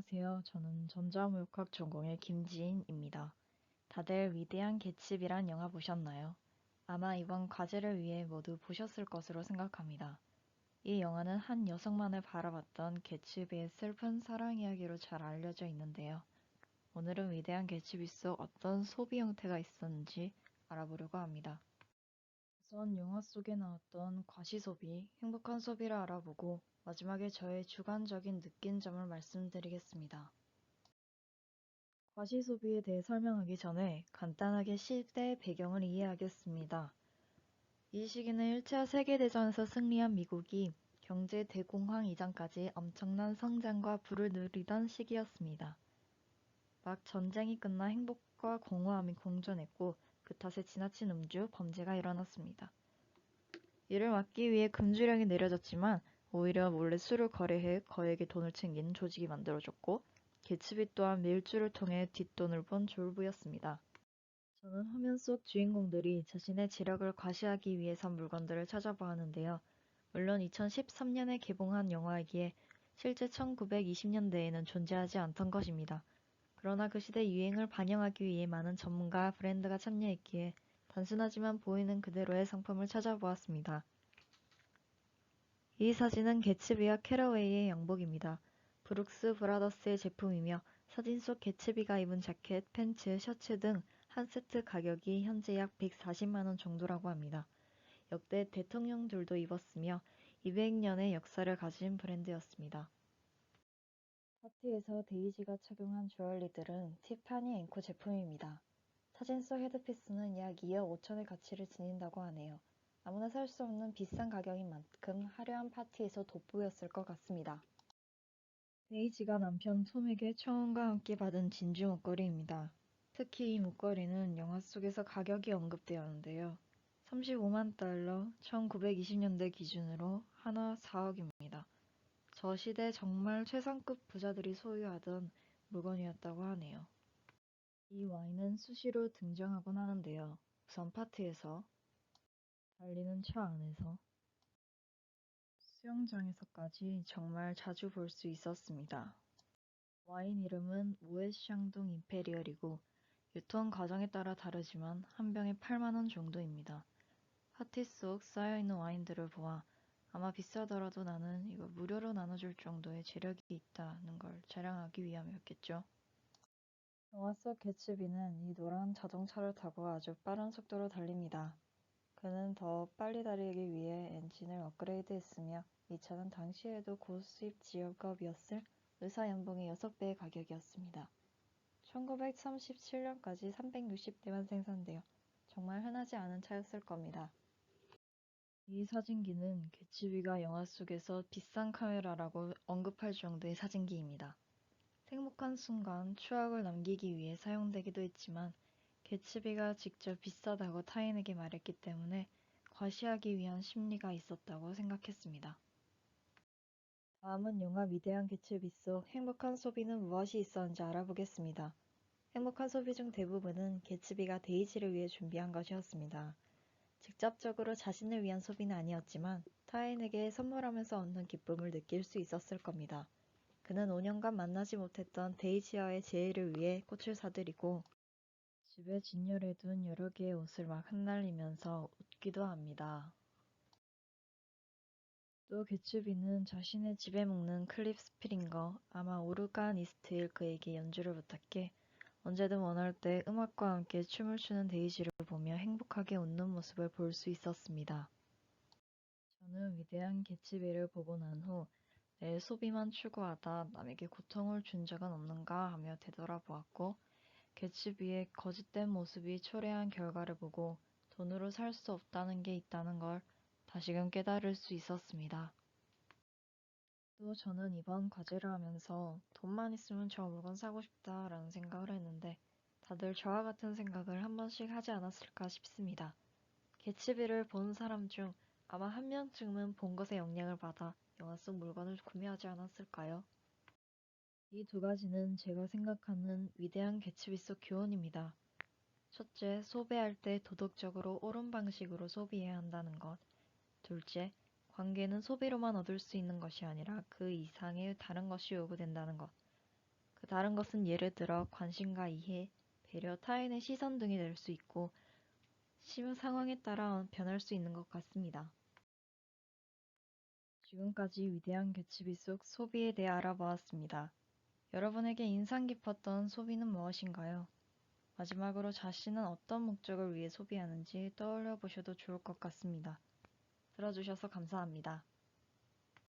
안녕하세요. 저는 전자무역학 전공의 김지인입니다. 다들 위대한 개츠비란 영화 보셨나요? 아마 이번 과제를 위해 모두 보셨을 것으로 생각합니다. 이 영화는 한 여성만을 바라봤던 개츠비의 슬픈 사랑 이야기로 잘 알려져 있는데요. 오늘은 위대한 개츠비 속 어떤 소비 형태가 있었는지 알아보려고 합니다. 우선 영화 속에 나왔던 과시소비, 행복한 소비를 알아보고 마지막에 저의 주관적인 느낀 점을 말씀드리겠습니다. 과시소비에 대해 설명하기 전에 간단하게 시대 배경을 이해하겠습니다. 이 시기는 1차 세계대전에서 승리한 미국이 경제 대공황 이전까지 엄청난 성장과 부를 누리던 시기였습니다. 막 전쟁이 끝나 행복과 공허함이 공존했고 그 탓에 지나친 음주, 범죄가 일어났습니다. 이를 막기 위해 금주령이 내려졌지만 오히려 몰래 술을 거래해 거액의 돈을 챙긴 조직이 만들어졌고 개츠비 또한 밀주를 통해 뒷돈을 본 졸부였습니다. 저는 화면 속 주인공들이 자신의 지력을 과시하기 위해 산 물건들을 찾아보았는데요. 물론 2013년에 개봉한 영화이기에 실제 1920년대에는 존재하지 않던 것입니다. 그러나 그 시대 유행을 반영하기 위해 많은 전문가 브랜드가 참여했기에 단순하지만 보이는 그대로의 상품을 찾아보았습니다. 이 사진은 개츠비와 캐러웨이의 양복입니다. 브룩스 브라더스의 제품이며 사진 속 개츠비가 입은 자켓, 팬츠, 셔츠 등 한 세트 가격이 현재 약 140만원 정도라고 합니다. 역대 대통령들도 입었으며 200년의 역사를 가진 브랜드였습니다. 파티에서 데이지가 착용한 주얼리들은 티파니 앵코 제품입니다. 사진 속 헤드피스는 약 2억 5천의 가치를 지닌다고 하네요. 아무나 살 수 없는 비싼 가격인 만큼 화려한 파티에서 돋보였을 것 같습니다. 데이지가 남편 톰에게 청혼과 함께 받은 진주 목걸이입니다. 특히 이 목걸이는 영화 속에서 가격이 언급되었는데요. 35만 달러, 1920년대 기준으로 하나 4억입니다. 저 시대 정말 최상급 부자들이 소유하던 물건이었다고 하네요. 이 와인은 수시로 등장하곤 하는데요. 우선 파티에서, 달리는 차 안에서, 수영장에서까지 정말 자주 볼 수 있었습니다. 와인 이름은 모에샹둥 임페리얼이고 유통 과정에 따라 다르지만 한 병에 8만원 정도입니다. 파티 속 쌓여있는 와인들을 보아 아마 비싸더라도 나는 이걸 무료로 나눠줄 정도의 재력이 있다는 걸 자랑하기 위함이었겠죠. 영화 속 개츠비는 이 노란 자동차를 타고 아주 빠른 속도로 달립니다. 그는 더 빨리 달리기 위해 엔진을 업그레이드했으며 이 차는 당시에도 고수입 직업이었을 의사 연봉의 6배의 가격이었습니다. 1937년까지 360대만 생산되어 정말 흔하지 않은 차였을 겁니다. 이 사진기는 개츠비가 영화 속에서 비싼 카메라라고 언급할 정도의 사진기입니다. 행복한 순간, 추억을 남기기 위해 사용되기도 했지만 개츠비가 직접 비싸다고 타인에게 말했기 때문에 과시하기 위한 심리가 있었다고 생각했습니다. 다음은 영화 위대한 개츠비 속 행복한 소비는 무엇이 있었는지 알아보겠습니다. 행복한 소비 중 대부분은 개츠비가 데이지를 위해 준비한 것이었습니다. 직접적으로 자신을 위한 소비는 아니었지만 타인에게 선물하면서 얻는 기쁨을 느낄 수 있었을 겁니다. 그는 5년간 만나지 못했던 데이지와의 재회를 위해 꽃을 사들이고 집에 진열해 둔 여러 개의 옷을 막 흩날리면서 웃기도 합니다. 또 개츠비는 자신의 집에 묵는 클립 스프링거, 아마 오르가니스트일 그에게 연주를 부탁해 언제든 원할 때 음악과 함께 춤을 추는 데이지를 보며 행복하게 웃는 모습을 볼 수 있었습니다. 저는 위대한 개츠비를 보고 난 후 내 소비만 추구하다 남에게 고통을 준 적은 없는가 하며 되돌아보았고 개츠비의 거짓된 모습이 초래한 결과를 보고 돈으로 살 수 없다는 게 있다는 걸 다시금 깨달을 수 있었습니다. 또 저는 이번 과제를 하면서 돈만 있으면 저 물건 사고 싶다라는 생각을 했는데 다들 저와 같은 생각을 한 번씩 하지 않았을까 싶습니다. 개츠비를 본 사람 중 아마 한 명쯤은 본 것에 영향을 받아 영화 속 물건을 구매하지 않았을까요? 이 두 가지는 제가 생각하는 위대한 개츠비 속 교훈입니다. 첫째, 소비할 때 도덕적으로 옳은 방식으로 소비해야 한다는 것. 둘째, 관계는 소비로만 얻을 수 있는 것이 아니라 그 이상의 다른 것이 요구된다는 것. 그 다른 것은 예를 들어 관심과 이해, 배려, 타인의 시선 등이 될 수 있고 상황에 따라 변할 수 있는 것 같습니다. 지금까지 위대한 개츠비 속 소비에 대해 알아보았습니다. 여러분에게 인상 깊었던 소비는 무엇인가요? 마지막으로 자신은 어떤 목적을 위해 소비하는지 떠올려 보셔도 좋을 것 같습니다. 들어주셔서 감사합니다.